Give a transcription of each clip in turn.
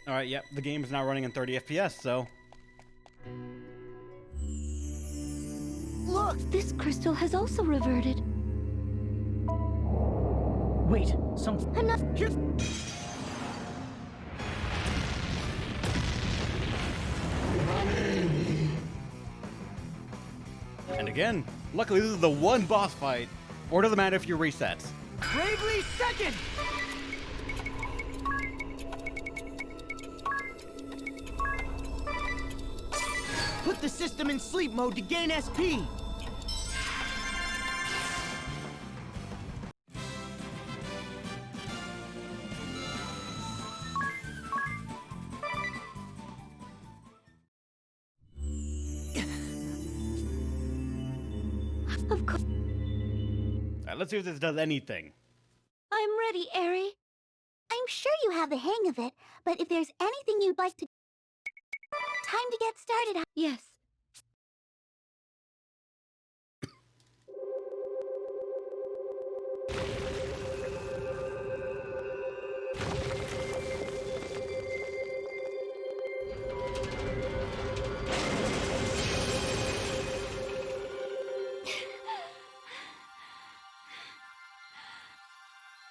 Alright, yep, the game is now running in 30 FPS, so... Look! This crystal has also reverted. Wait, some... I'm not... Here... And again, luckily this is the one boss fight, or doesn't matter if you reset. Bravely second! Put the system in sleep mode to gain SP! Of course. Alright, let's see if this does anything. I'm ready, Eri. I'm sure you have the hang of it, but if there's anything you'd like to... Time to get started. Yes.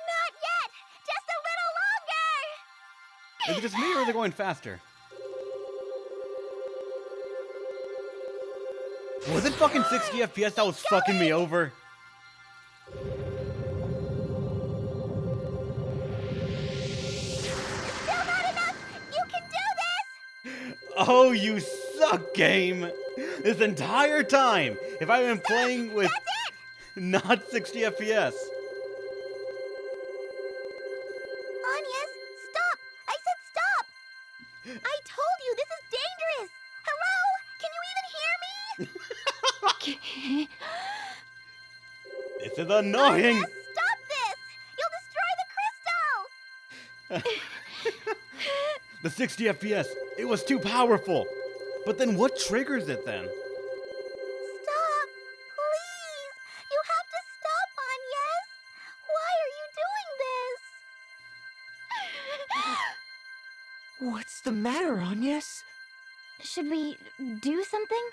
Not yet! Just a little longer! Is it just me, or are they going faster? Was it fucking 60 FPS that was fucking me over? Still not enough! You can do this! Oh, you suck, game! This entire time, if I've been playing with not 60 FPS. Anyas, stop! I said stop! I told you this is dangerous! Hello? Can you even hear me? This is annoying! Anyas, stop this! You'll destroy the crystal! The 60 FPS, it was too powerful. But then what triggers it then? Stop! Please! You have to stop, Anyas! Why are you doing this? What's the matter, Agnes? Should we do something?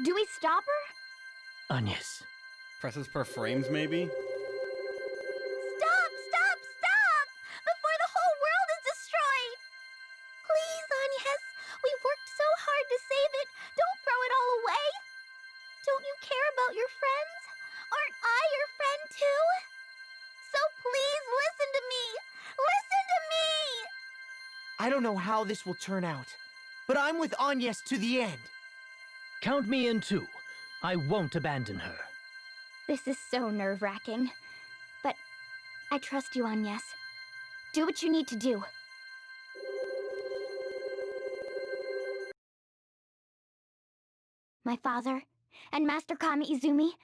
Do we stop her? Agnes. Presses per frames, maybe? Stop! Stop! Stop! Before the whole world is destroyed! Please, Anyas! We've worked so hard to save it! Don't throw it all away! Don't you care about your friends? Aren't I your friend too? So please listen to me! Listen to me! I don't know how this will turn out, but I'm with Agnes to the end. Count me in too. I won't abandon her. This is so nerve-wracking. But I trust you, Agnes. Do what you need to do. My father and Master Kami Izumi,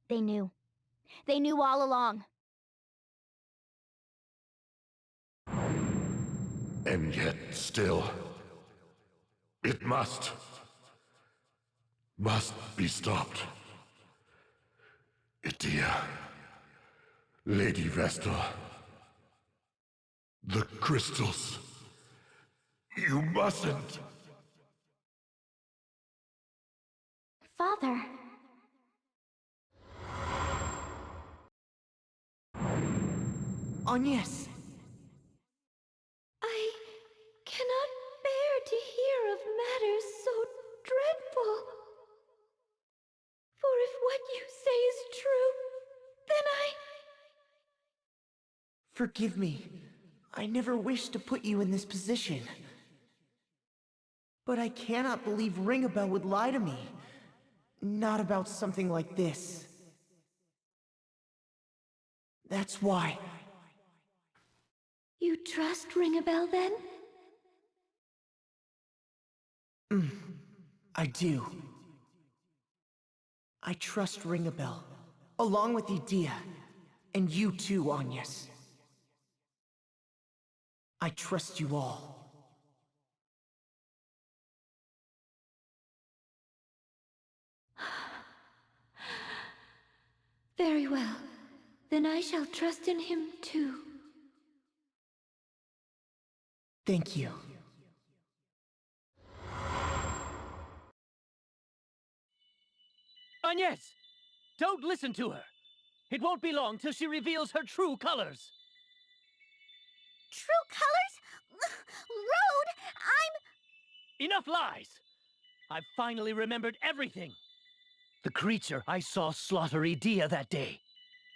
they knew. They knew all along. And yet still, it must be stopped. Edea, Lady Vestal, the crystals, you mustn't. Father. Agnes. I cannot bear to hear of matters so dreadful. For if what you say is true, then Forgive me. I never wished to put you in this position. But I cannot believe Ringabel would lie to me. Not about something like this. That's why. You trust Ringabel then? I do. I trust Ringabel, along with Edea, and you too, Agnes. I trust you all. Very well. Then I shall trust in him too. Thank you. Agnes! Don't listen to her! It won't be long till she reveals her true colors! True colors? Rude! Enough lies! I've finally remembered everything! The creature I saw slaughter Edea that day.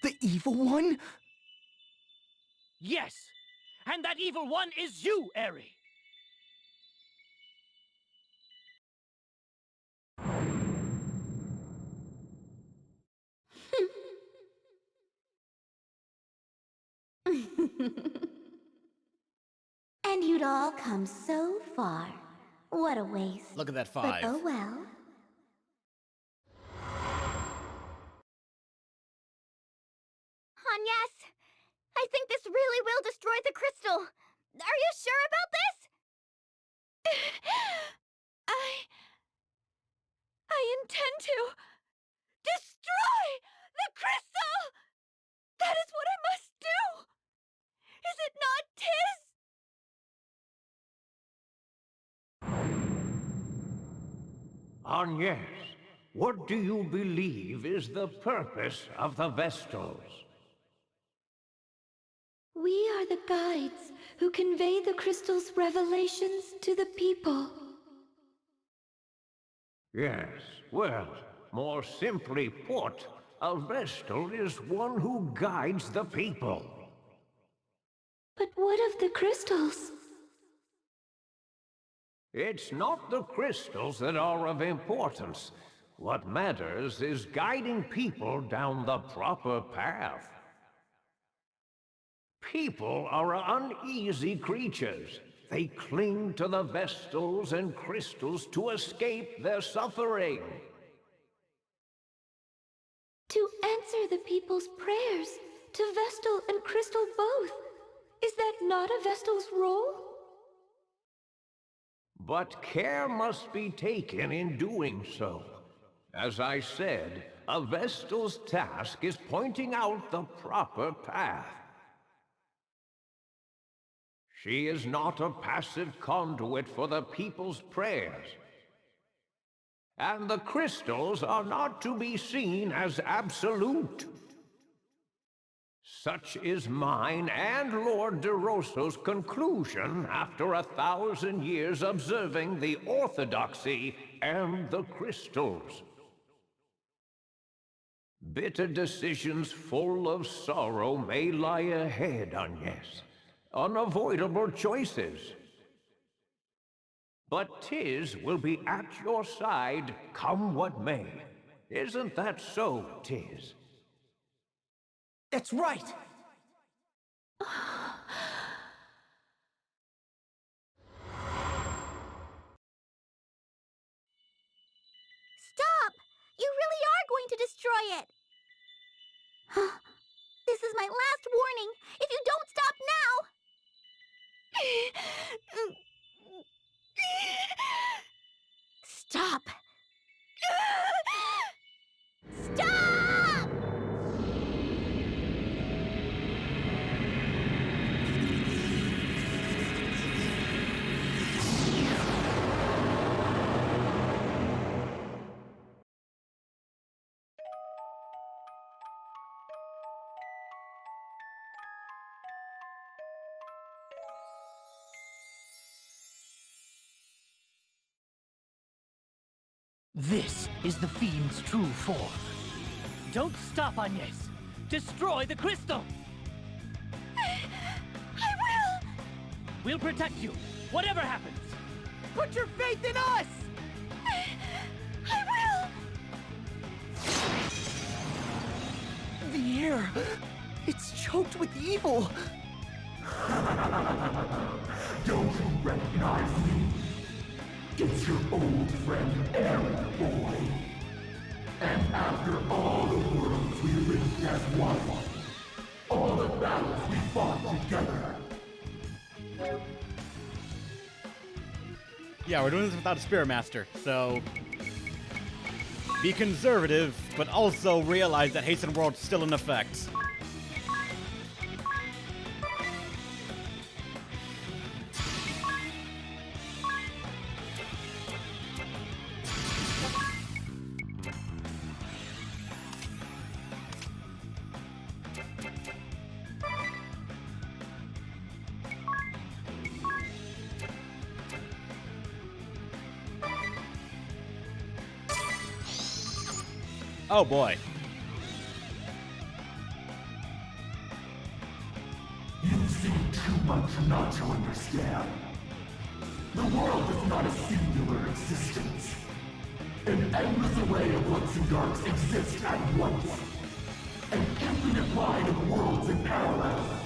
The evil one? Yes! And that evil one is you, Eri! And you'd all come so far. What a waste. Look at that But 5. oh well. Agnes, I think this really will destroy the crystal. Are you sure about this? I intend to destroy the crystal! That is what I must do! Is it not, Tiz? Agnes, what do you believe is the purpose of the Vestals? We are the guides who convey the crystal's revelations to the people. Yes, well, more simply put, a Vestal is one who guides the people. But what of the crystals? It's not the crystals that are of importance. What matters is guiding people down the proper path. People are uneasy creatures. They cling to the Vestals and crystals to escape their suffering. To answer the people's prayers, to Vestal and Crystal both. Is that not a Vestal's role? But care must be taken in doing so. As I said, a Vestal's task is pointing out the proper path. She is not a passive conduit for the people's prayers. And the crystals are not to be seen as absolute. Such is mine and Lord DeRosso's conclusion after 1,000 years observing the orthodoxy and the crystals. Bitter decisions full of sorrow may lie ahead, Agnes. Unavoidable choices. But Tiz will be at your side, come what may. Isn't that so, Tiz? That's right! Stop! You really are going to destroy it! This is my last warning! If you don't stop now! Stop! Stop! This is the Fiend's true form. Don't stop, Agnes! Destroy the crystal! I will! We'll protect you, whatever happens! Put your faith in us! I will! The air, it's choked with evil. Don't you recognize me? It's your old friend Eri, boy. And after all the worlds we lived as one, all the battles we fought together, Yeah, we're doing this without a Spirit Master, so be conservative, but also realize that Hasten World's still in effect. Oh boy. You've seen too much not to understand. The world is not a singular existence. An endless array of lights and darks exist at once. An infinite line of worlds in parallel.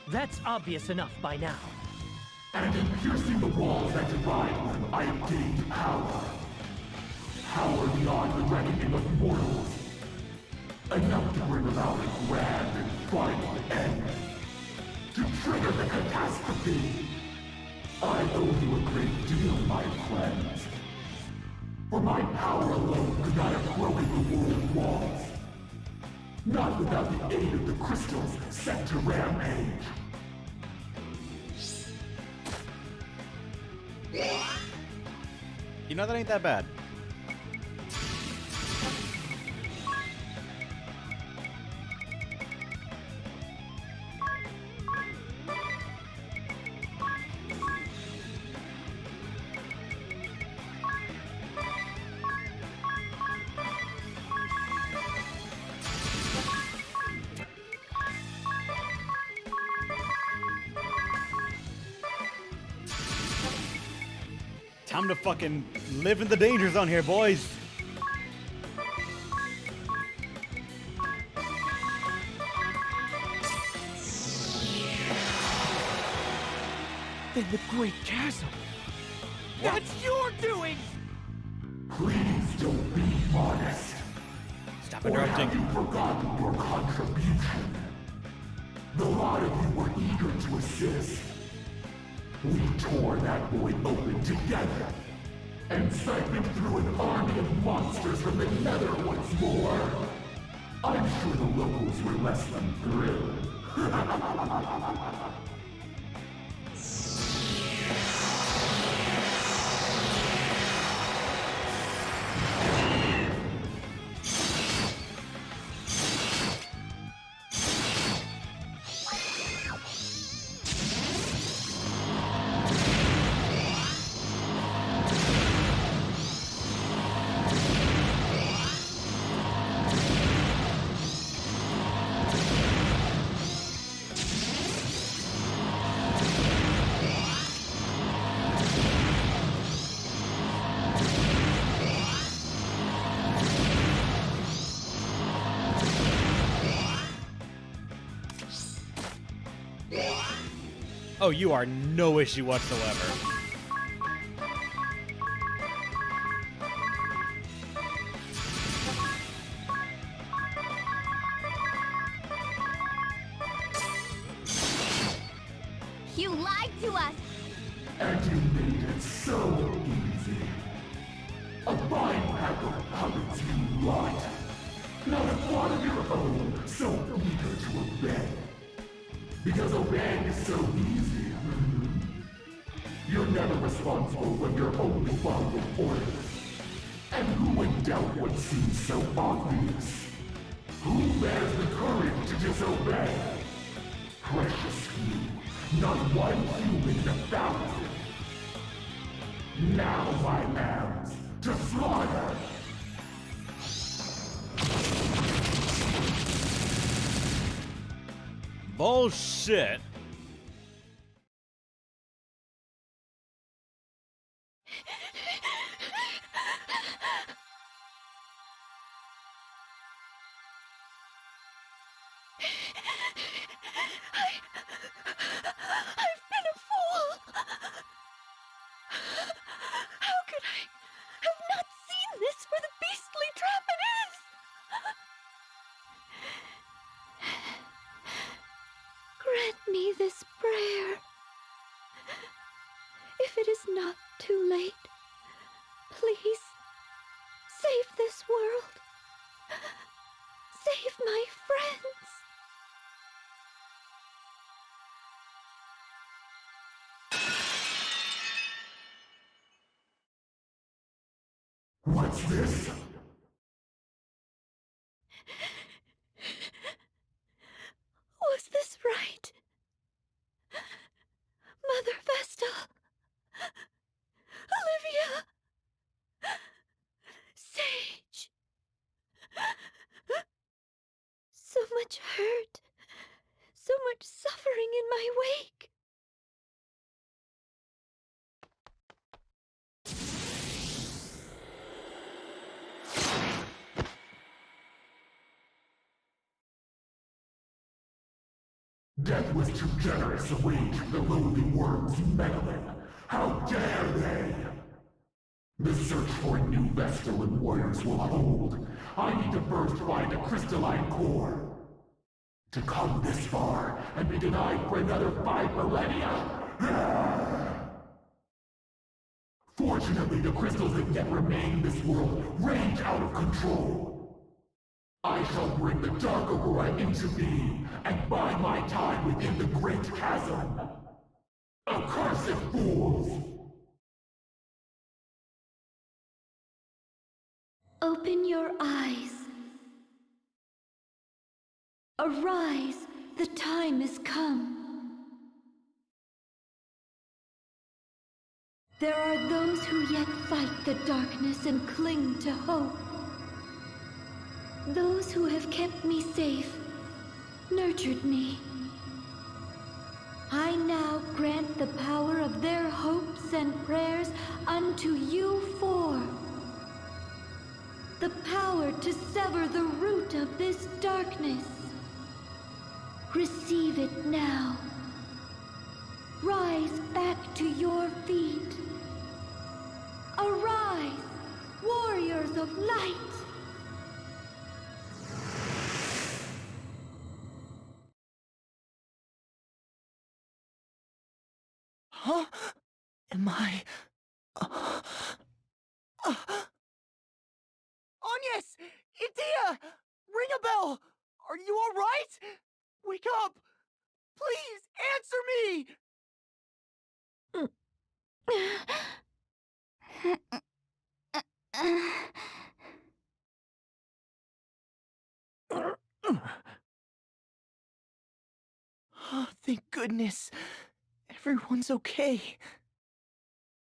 That's obvious enough by now. And in piercing the walls that divide them, I have gained power. Power beyond the reckoning of mortals. Enough to bring about a grand and final end. To trigger the catastrophe. I owe you a great deal, my friends. For my power alone could not have broken the world walls. Not without the aid of the crystals set to rampage. You know, that ain't that bad. Time to fucking live in the danger zone here, boys. Then the Great Chasm. That's your doing! Please don't be modest. Stop Or interrupting. have you forgotten your contribution? The lot of you were eager to assist. We tore that void open together and siphoned through an army of monsters from the nether once more. I'm sure the locals were less than thrilled. Oh, you are no issue whatsoever. You lied to us! And you made it so easy. A fine pack of puppets you lot. Not a thought of your own, so eager to obey. Because obeying is so easy. You're never responsible when you're only following orders. And who would doubt what seems so obvious? Who bears the courage to disobey? Precious few, not one human in 1,000. Now, my lambs, to slaughter! Bullshit. I've been a fool! How could I have not seen this for the beastly trap it is? Grant me this prayer. If it is not too late, please save this world. Save my friends. What's this? Was this right? Mother Vestal? Olivia? Sage? much hurt, so much suffering in my wake. Death was too generous to wage the lowly worms meddling. How dare they! The search for a new Vestal and warriors will hold. I need to first find a crystalline core. To come this far and be denied for another 5 millennia? Fortunately, the crystals that yet remain in this world range out of control. I shall bring the Dark Aurora into being and bide my time within the Great Chasm. Accursed fools! Open your eyes. Arise, the time is come. There are those who yet fight the darkness and cling to hope. Those who have kept me safe, nurtured me. I now grant the power of their hopes and prayers unto you four. The power to sever the root of this darkness. Receive it now. Rise back to your feet. Arise, warriors of light! Huh? Am I... Agnes! Idia! Ring a bell! Are you alright? Wake up! Please, answer me! Oh, thank goodness. Everyone's okay.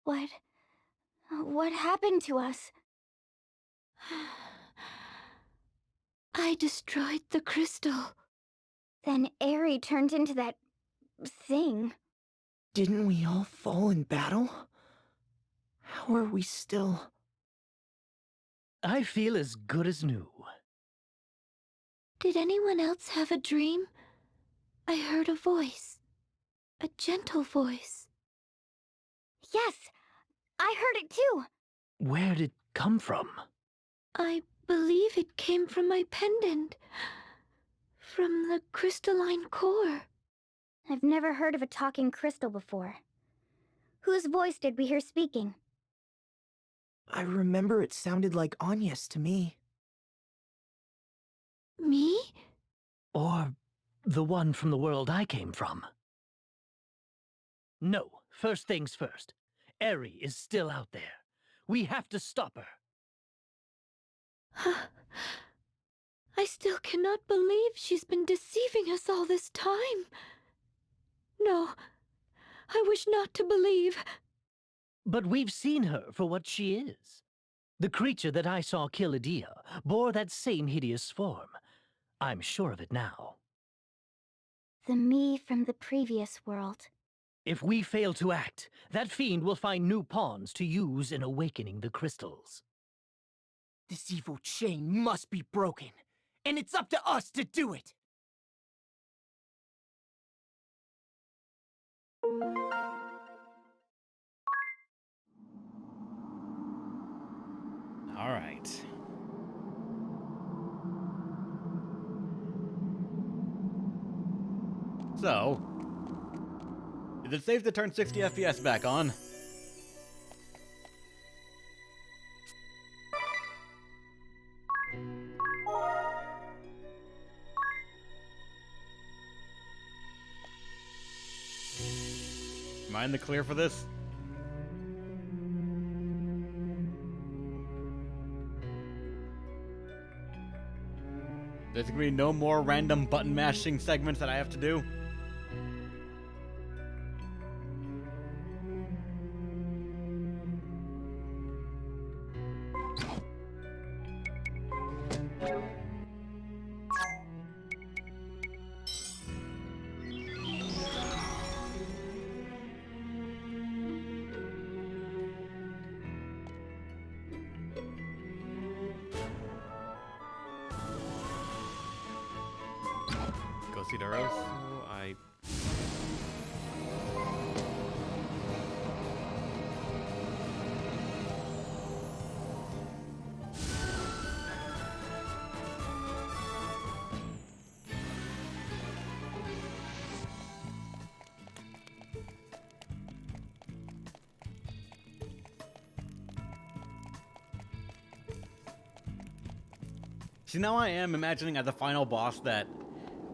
What happened to us? I destroyed the crystal. Then Eri turned into that thing. Didn't we all fall in battle? How are we still... I feel as good as new. Did anyone else have a dream? I heard a voice. A gentle voice. Yes, I heard it too. Where did it come from? I believe it came from my pendant. From the crystalline core. I've never heard of a talking crystal before. Whose voice did we hear speaking? I remember it sounded like Agnes to me. Me? Or the one from the world I came from? No, first things first. Eri is still out there. We have to stop her. I still cannot believe she's been deceiving us all this time. No, I wish not to believe. But we've seen her for what she is. The creature that I saw kill Idia bore that same hideous form. I'm sure of it now. The me from the previous world. If we fail to act, that fiend will find new pawns to use in awakening the crystals. This evil chain must be broken, and it's up to us to do it! All right. So, is it safe to turn 60 FPS back on? Am I in the clear for this? There's gonna be no more random button mashing segments that I have to do. see DeRosso. See, now I am imagining as the final boss that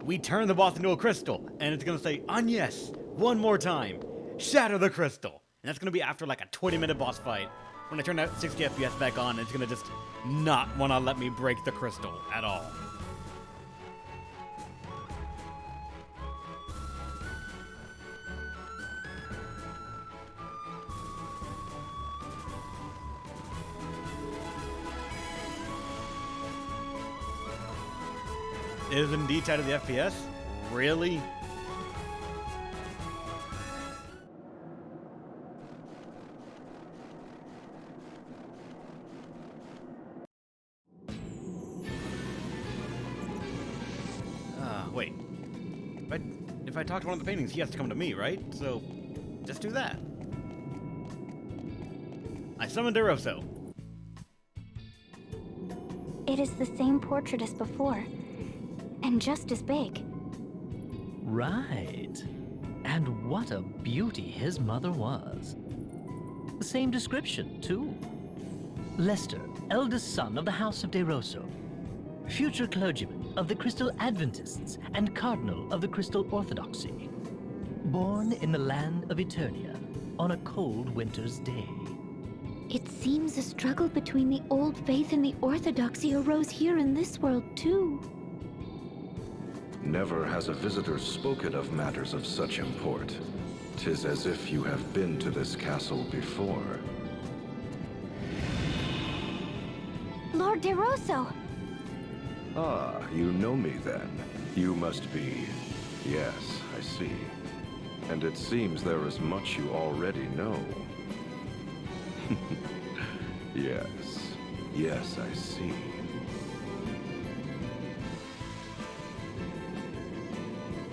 we turn the boss into a crystal, and it's gonna say, Agnes, one more time, shatter the crystal. And that's gonna be after like a 20-minute boss fight. When I turn that 60 FPS back on, it's gonna just not wanna let me break the crystal at all. It is indeed tied to the FPS? Really? Wait. If I talk to one of the paintings, he has to come to me, right? So, just do that. I summoned DeRosso. It is the same portrait as before, and just as big. Right. And what a beauty his mother was. Same description, too. Lester, eldest son of the House of DeRosso. Future clergyman of the Crystal Adventists and cardinal of the Crystal Orthodoxy. Born in the land of Eternia on a cold winter's day. It seems a struggle between the old faith and the orthodoxy arose here in this world, too. Never has a visitor spoken of matters of such import. 'Tis as if you have been to this castle before. Lord DeRosso! Ah, you know me then. You must be... Yes, I see. And it seems there is much you already know. Yes. Yes, I see.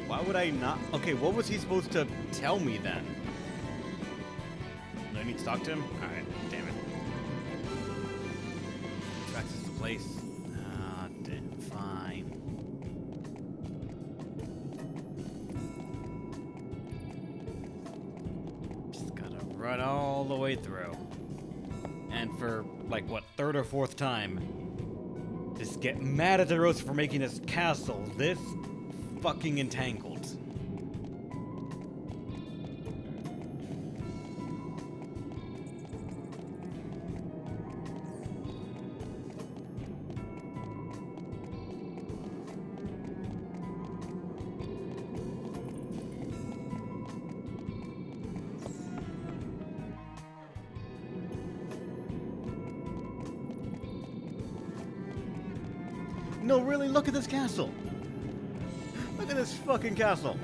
Why would I not? Okay, what was he supposed to tell me then? Do I need to talk to him? Alright, damn it. Tracks is the place. Ah, damn, fine. Just gotta run all the way through. And for, like, what, third or fourth time, just get mad at DeRosso for making this castle this fucking entangled. No, really, look at this castle. Look at this fucking castle.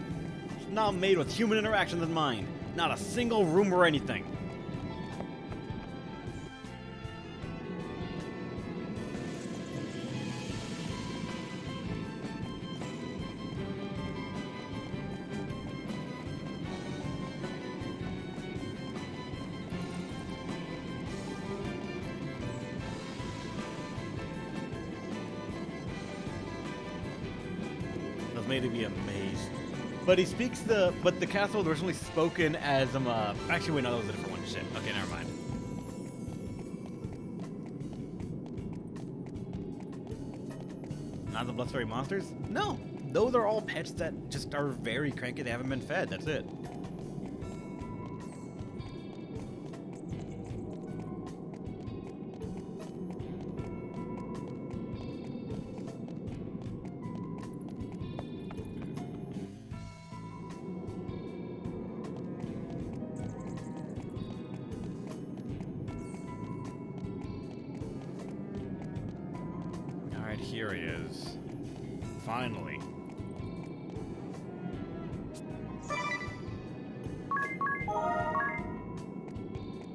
It's not made with human interactions in mind. Not a single room or anything. Made to be amazed. But he speaks but the castle was originally spoken as actually wait, no, that was a different one. Shit. Okay, never mind. Not the Bloodstory monsters? No. Those are all pets that just are very cranky, they haven't been fed, that's it. Here he is. Finally.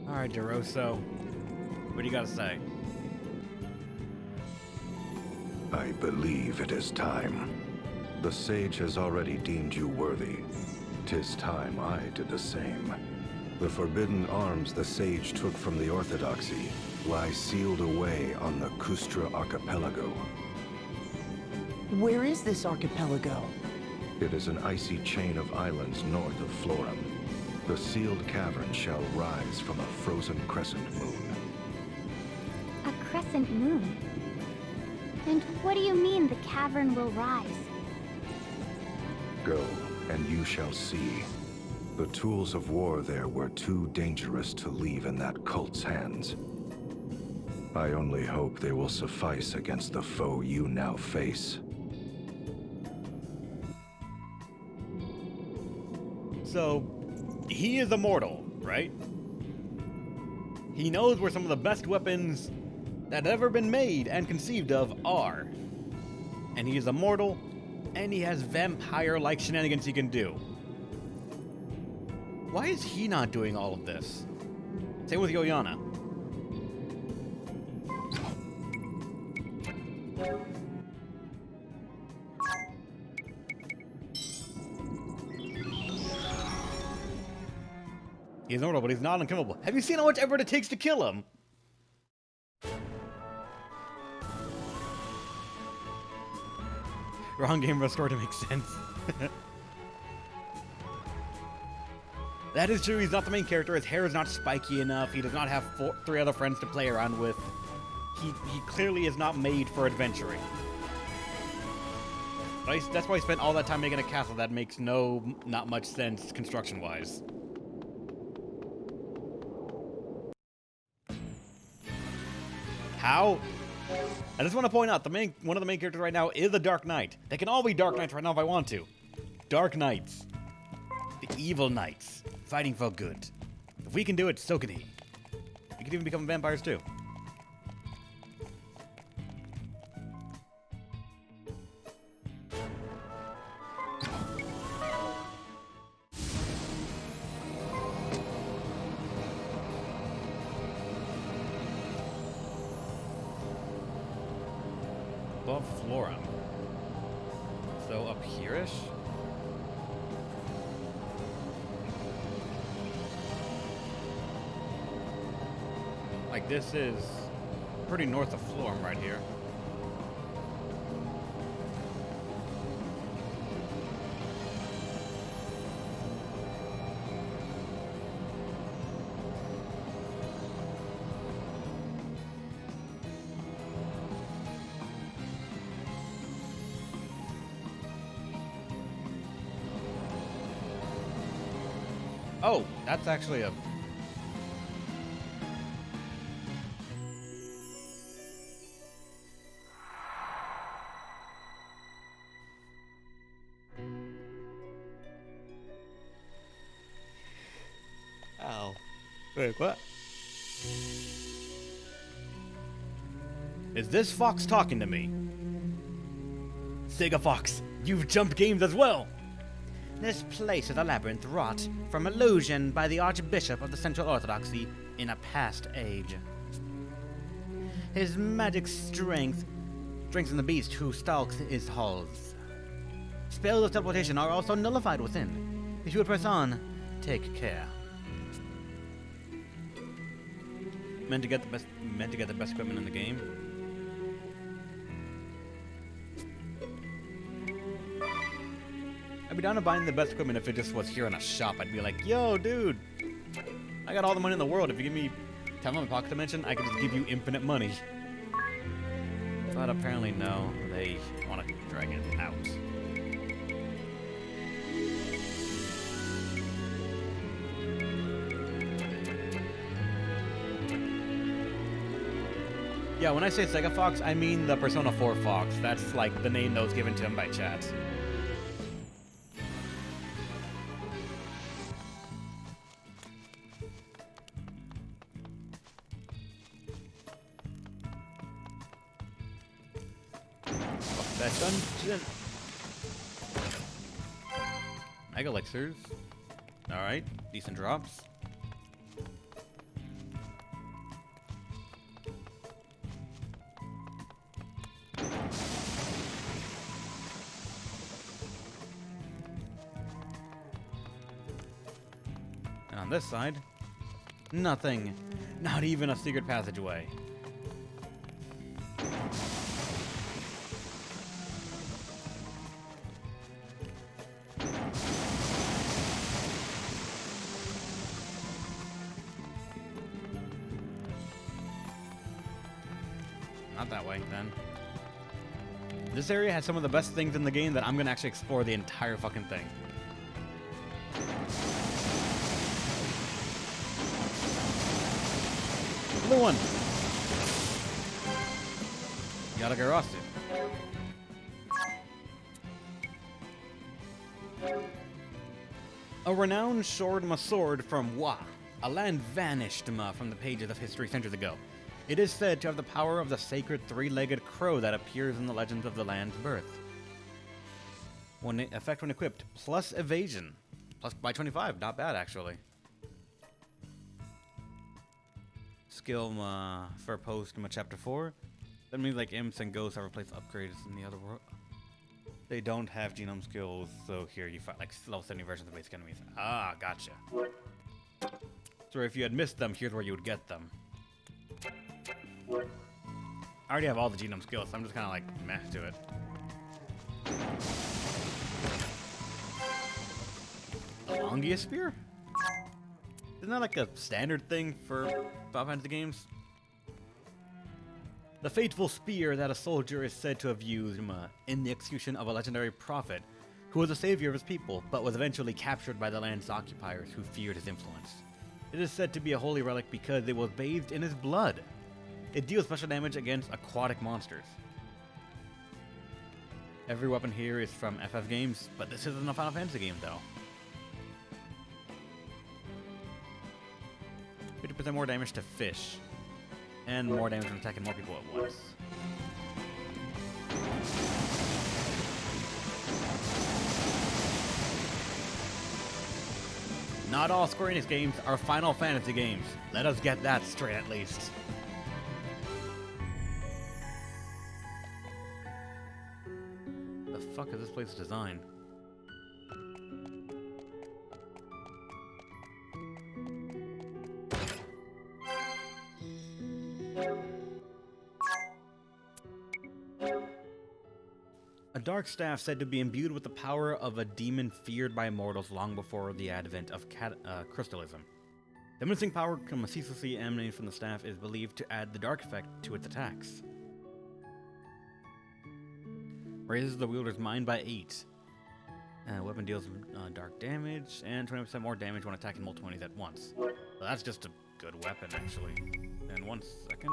Alright, DeRosso. What do you gotta say? I believe it is time. The sage has already deemed you worthy. 'Tis time I did the same. The forbidden arms the sage took from the Orthodoxy lie sealed away on the Kustra Archipelago. Where is this archipelago? It is an icy chain of islands north of Florum. The sealed cavern shall rise from a frozen crescent moon. A crescent moon? And what do you mean the cavern will rise? Go, and you shall see. The tools of war there were too dangerous to leave in that cult's hands. I only hope they will suffice against the foe you now face. So, he is immortal, right? He knows where some of the best weapons that have ever been made and conceived of are. And he is immortal, and he has vampire-like shenanigans he can do. Why is he not doing all of this? Same with Yoyana. He's immortal, but he's not unkillable. Have you seen how much effort it takes to kill him? Wrong game restored to make sense. That is true, he's not the main character, his hair is not spiky enough, he does not have 3 other friends to play around with. He clearly is not made for adventuring. But that's why he spent all that time making a castle that makes not much sense construction-wise. How? I just want to point out, one of the main characters right now is a Dark Knight. They can all be Dark Knights right now if I want to. Dark Knights. The evil knights. Fighting for good. If we can do it, so can he. We can even become vampires too. Above Florum. So up here-ish? Like this is pretty north of Florum right here. Oh, that's actually a... Ow. Wait, what? Is this Fox talking to me? Sega Fox, you've jumped games as well! This place is a labyrinth wrought from illusion by the Archbishop of the Central Orthodoxy in a past age. His magic strengthens the beast who stalks his halls. Spells of teleportation are also nullified within. If you would press on, take care. Meant to get the best equipment in the game. I'd be down to buying the best equipment if it just was here in a shop. I'd be like, yo, dude, I got all the money in the world. If you give me 10 on the pocket dimension, I can just give you infinite money. But apparently, no. They want to drag it out. Yeah, when I say Sega Fox, I mean the Persona 4 Fox. That's like the name that was given to him by chat. That dungeon. Mega elixirs. Alright, decent drops. on this side, nothing. Not even a secret passageway. Not that way, then. This area has some of the best things in the game that I'm gonna actually explore the entire fucking thing. Blue one! Yadagarasu. A renowned sword from Wa, a land vanished from the pages of history centuries ago. It is said to have the power of the sacred three-legged crow that appears in the legends of the land's birth. Effect when equipped, plus evasion. Plus by 25, not bad actually. Skill for post chapter 4. That means like imps and ghosts have replaced upgrades in the other world. They don't have genome skills, so here you fight like level 70 versions of basic enemies. Ah, gotcha. So if you had missed them, here's where you would get them. I already have all the genome skills, so I'm just kind of like meh to it. A Longia Spear? Isn't that like a standard thing for Final Fantasy games? The fateful spear that a soldier is said to have used in the execution of a legendary prophet who was a savior of his people, but was eventually captured by the land's occupiers who feared his influence. It is said to be a holy relic because it was bathed in his blood. It deals special damage against aquatic monsters. Every weapon here is from FF games, but this isn't a Final Fantasy game though. 50% more damage to fish, and more damage when attacking more people at once. Not all Square Enix games are Final Fantasy games. Let us get that straight at least. The fuck is this place designed? A dark staff said to be imbued with the power of a demon feared by mortals long before the advent of crystalism. The menacing power ceaselessly emanating from the staff is believed to add the dark effect to its attacks. Raises the wielder's mind by 8. Weapon deals dark damage and 20% more damage when attacking multiple enemies at once. So that's just a good weapon, actually. And 1 second.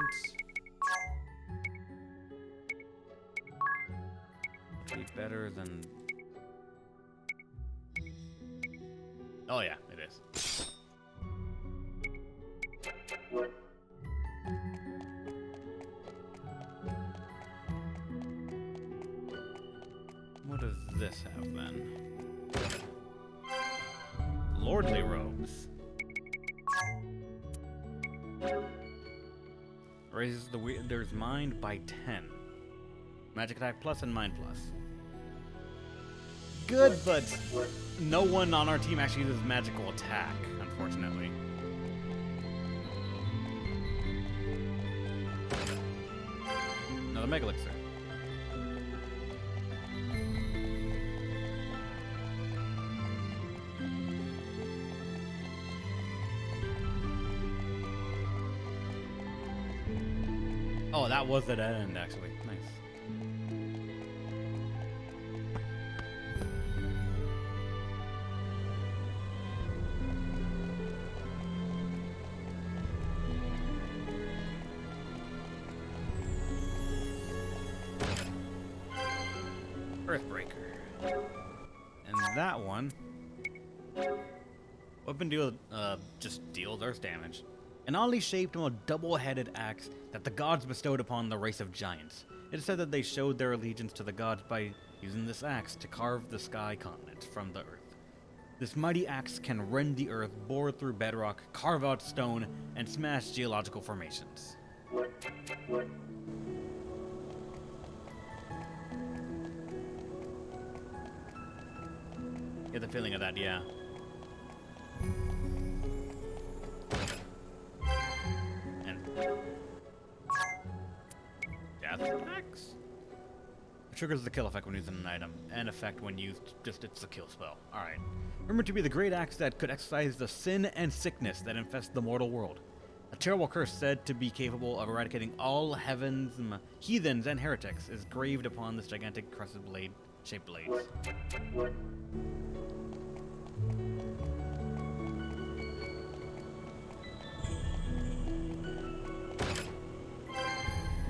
Be better than... Oh yeah, it is. What does this have then? Lordly robes. Raises the wielder's mind by 10. Magic attack plus and mind plus. Good, but no one on our team actually uses magical attack, unfortunately. Another Mega Elixir. Oh, that was the dead end, actually. Nice. Earthbreaker. And that one... Weapon deal, just deals earth damage. An oddly shaped double-headed axe that the gods bestowed upon the race of giants. It is said that they showed their allegiance to the gods by using this axe to carve the sky continent from the earth. This mighty axe can rend the earth, bore through bedrock, carve out stone, and smash geological formations. Get the feeling of that, yeah. Death Axe. It triggers the kill effect when using an item, and effect when used, just it's a kill spell. Alright. Rumored to be the great axe that could exorcise the sin and sickness that infest the mortal world. A terrible curse said to be capable of eradicating all heathens and heretics is graved upon this gigantic crescent blade shaped blades.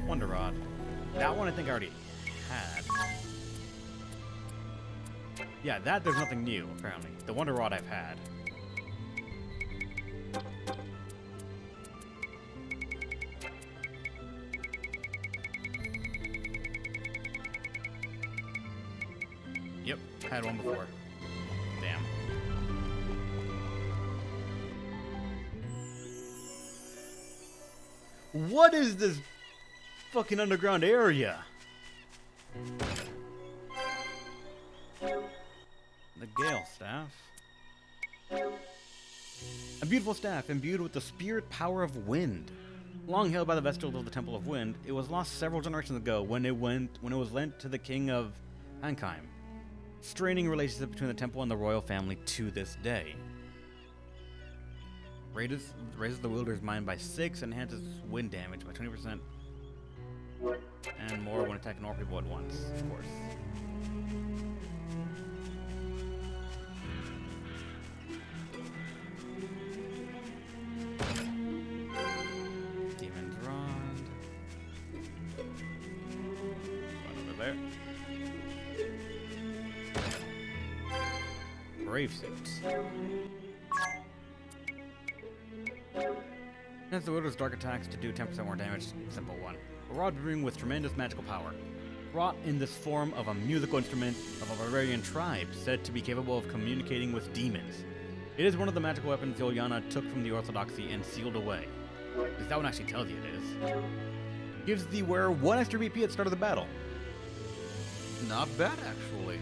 Wonder Rod. That one I think I already had. Yeah, that there's nothing new, apparently. The Wonder Rod I've had. Yep, had one before. Damn. What is this fucking underground area? The Gale Staff. A beautiful staff imbued with the spirit power of wind. Long held by the Vestals of the Temple of Wind, it was lost several generations ago when it was lent to the King of Hankheim, straining relationship between the temple and the royal family to this day. Raises the wielder's mind by 6, enhances wind damage by 20%, and more when attacking more people at once, of course. Demon's Rod. One over there. Brave Suits. Enhance the wielder's dark attacks to do 10% more damage. Simple one. A rod brewing with tremendous magical power. Wrought in this form of a musical instrument of a barbarian tribe said to be capable of communicating with demons. It is one of the magical weapons Ilyana took from the Orthodoxy and sealed away. Because that one actually tells you it is. Gives the wearer 1 extra BP at the start of the battle. Not bad, actually.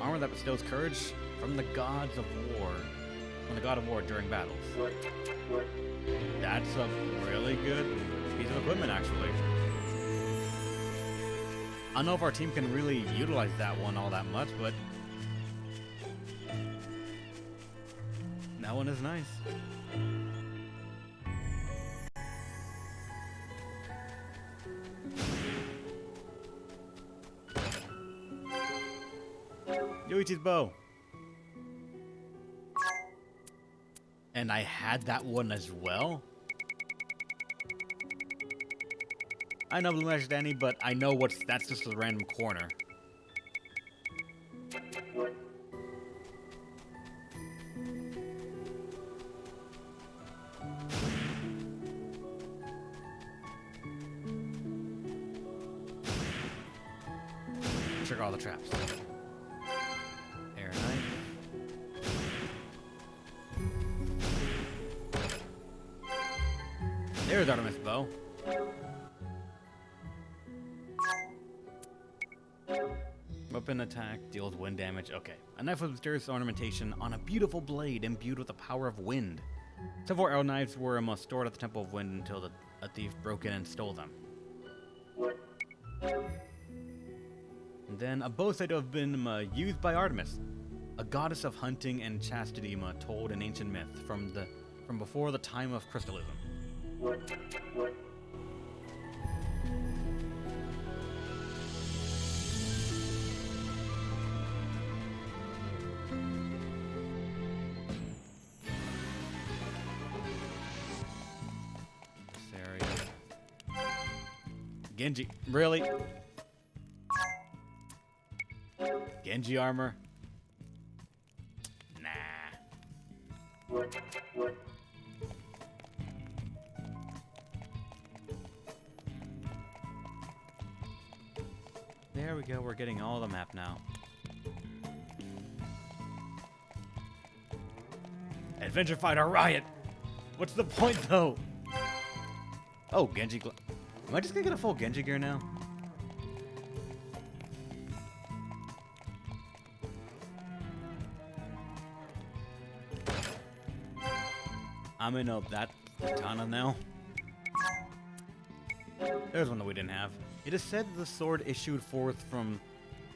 Armor that bestows courage from the gods of war. From the god of war during battles. That's a really good piece of equipment, actually. I don't know if our team can really utilize that one all that much, but that one is nice. Yoichi's bow. And I had that one as well. I know Blue Magic Danny, but I know that's just a random corner. Trigger all the traps. Air knife. There's Artemis bow. Weapon attack deals wind damage. Okay. A knife with mysterious ornamentation on a beautiful blade imbued with the power of wind. Several arrow knives were stored at the Temple of Wind until a thief broke in and stole them. And then a bow said to have been used by Artemis, a goddess of hunting and chastity told in ancient myth from before the time of crystalism. Genji, really? Genji armor? Nah. There we go, we're getting all the map now. Adventure Fighter Riot! What's the point though? Oh, Genji. Am I just gonna get a full Genji gear now? I'm in that katana now. There's one that we didn't have. It is said the sword issued forth from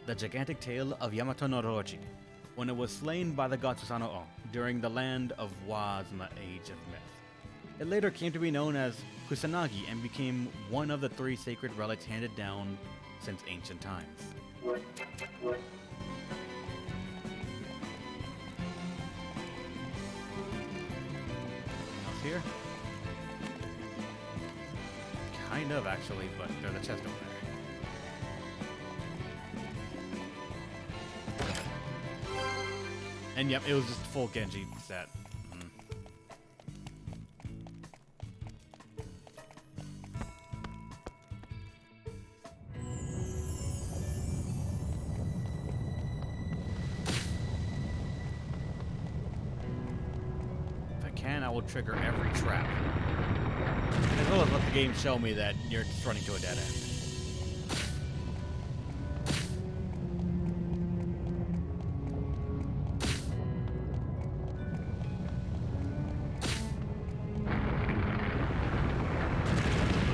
the gigantic tail of Yamato no Roji, when it was slain by the god Susanoo during the Land of Wazma Age of Myth. It later came to be known as Kusanagi and became one of the 3 sacred relics handed down since ancient times. Else here? Kind of, actually, but there's a chest over there. And yep, it was just full Genji set. If I can, I will trigger every trap. As well as let the game show me that you're just running to a dead end.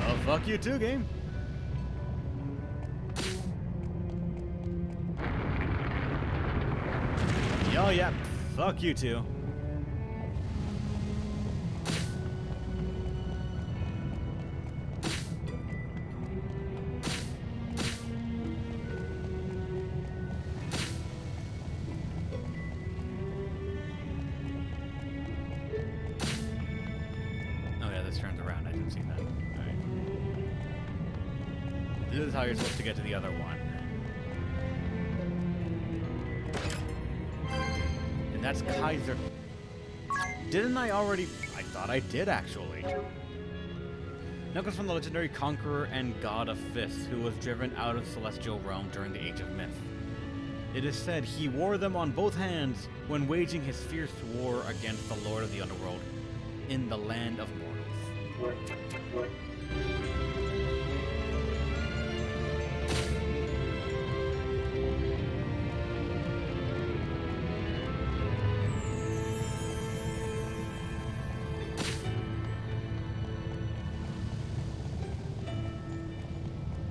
Oh, fuck you too, game. Oh yeah, fuck you too. Turns around. I didn't see that. Alright. This is how you're supposed to get to the other one. And that's Kaiser. Didn't I already? I thought I did, actually. Knuckles from the legendary Conqueror and God of Fists, who was driven out of the Celestial Realm during the Age of Myth. It is said he wore them on both hands when waging his fierce war against the Lord of the Underworld in the Land of Mortals.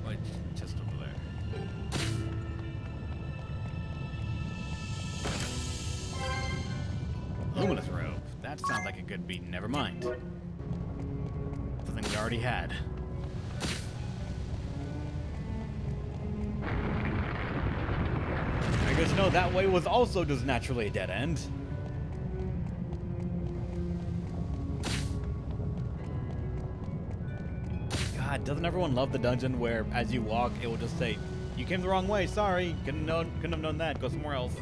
Wait, just over there. Luminous robe. That sounds like it could be. Never mind. Something we already had. I guess no, that way was also just naturally a dead end. God, doesn't everyone love the dungeon where as you walk, it will just say, "You came the wrong way, sorry, couldn't have known that, go somewhere else."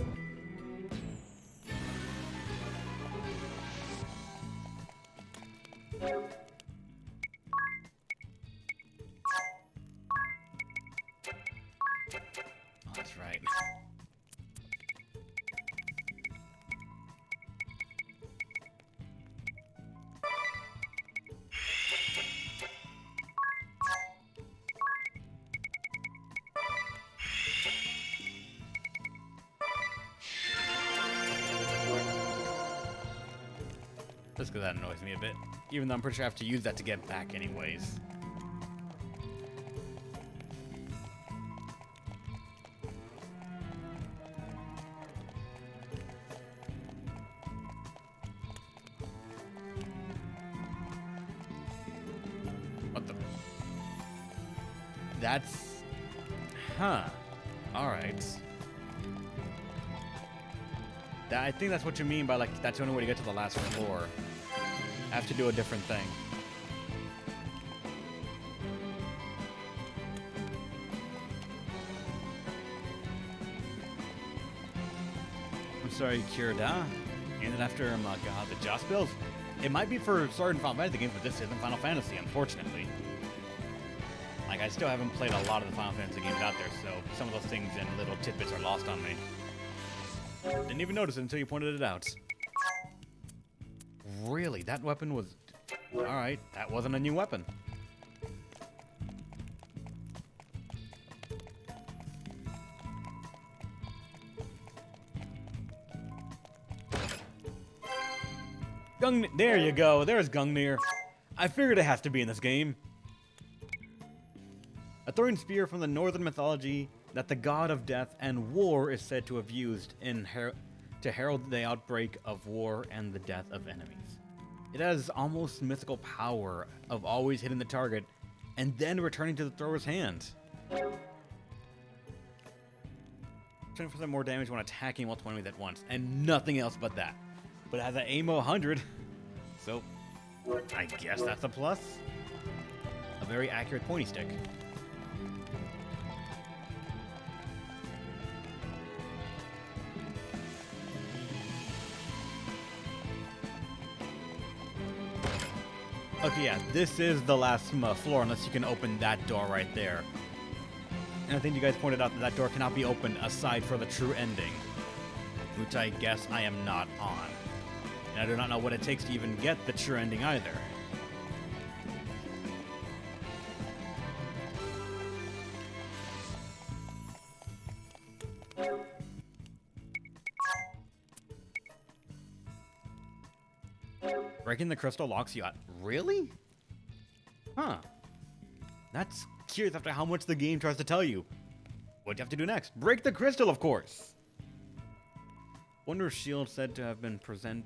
That's right. Just because that annoys me a bit. Even though I'm pretty sure I have to use that to get back anyways. What the? That's... Huh. Alright. I think that's what you mean by, like, that's the only way to get to the last floor. I have to do a different thing. I'm sorry, Kirida. And then after, God, the Joss Bills? It might be for certain Final Fantasy games, but this isn't Final Fantasy, unfortunately. Like, I still haven't played a lot of the Final Fantasy games out there, so some of those things and little tidbits are lost on me. Didn't even notice it until you pointed it out. Really? That weapon was... Alright, that wasn't a new weapon. There you go. There's Gungnir. I figured it has to be in this game. A throwing spear from the northern mythology that the god of death and war is said to have used to herald the outbreak of war and the death of enemies. It has almost mythical power of always hitting the target and then returning to the thrower's hand. 20% more damage when attacking multiple enemies at once, and nothing else but that. But it has an aim of 100, so I guess that's a plus. A very accurate pointy stick. Okay, yeah, this is the last floor unless you can open that door right there. And I think you guys pointed out that that door cannot be opened aside for the true ending, which I guess I am not on. And I do not know what it takes to even get the true ending either. Breaking the crystal locks you out. Really? Huh. That's curious after how much the game tries to tell you. What do you have to do next? Break the crystal, of course! Wondrous shield said to have been presented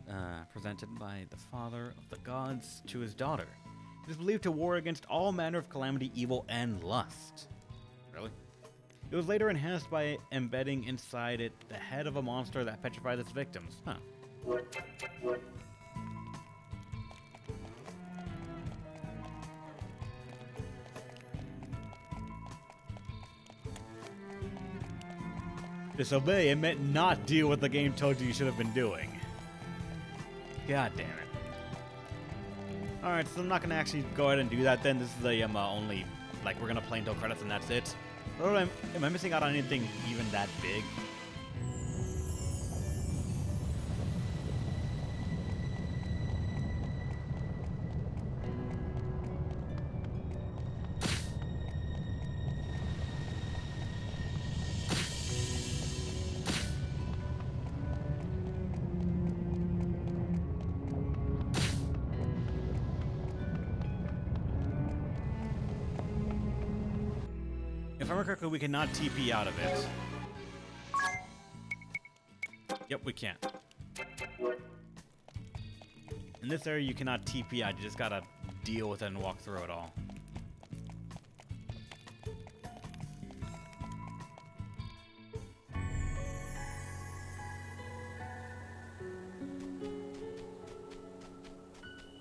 by the father of the gods to his daughter. It is believed to war against all manner of calamity, evil, and lust. Really? It was later enhanced by embedding inside it the head of a monster that petrified its victims. Huh. Disobey, it meant not do what the game told you should have been doing. God damn it. Alright, so I'm not gonna actually go ahead and do that then. This is the only, like, we're gonna play until credits and that's it. Or am I missing out on anything even that big? If I remember correctly, we cannot TP out of it. Yep, we can't. In this area, you cannot TP out. You just gotta deal with it and walk through it all.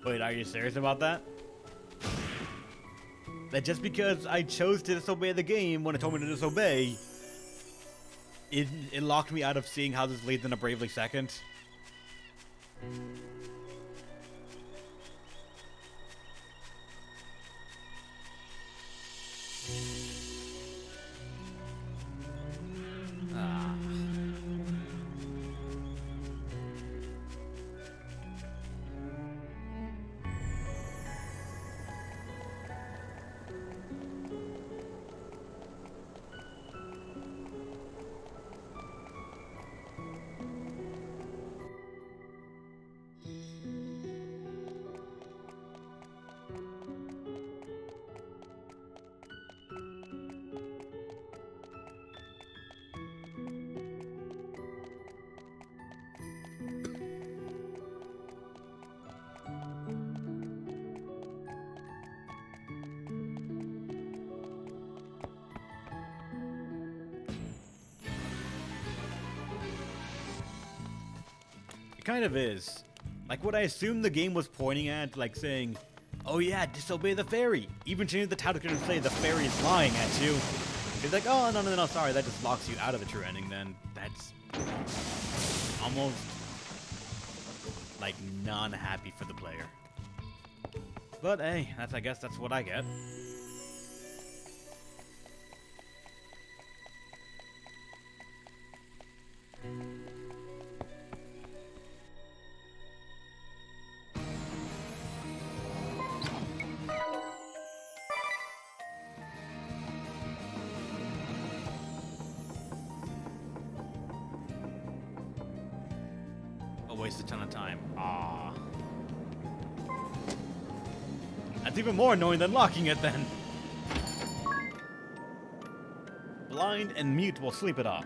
Wait, are you serious about that? That just because I chose to disobey the game when it told me to disobey, it locked me out of seeing how this leads in a Bravely Second. It kind of is. Like what I assumed the game was pointing at, like saying, oh yeah, disobey the fairy. Even changing the title to say the fairy is lying at you. It's like, oh, no, sorry, that just locks you out of the true ending then. That's almost, like, non-happy for the player. But hey, I guess that's what I get. Waste a ton of time. Ah, that's even more annoying than locking it then. Blind and mute will sleep it off.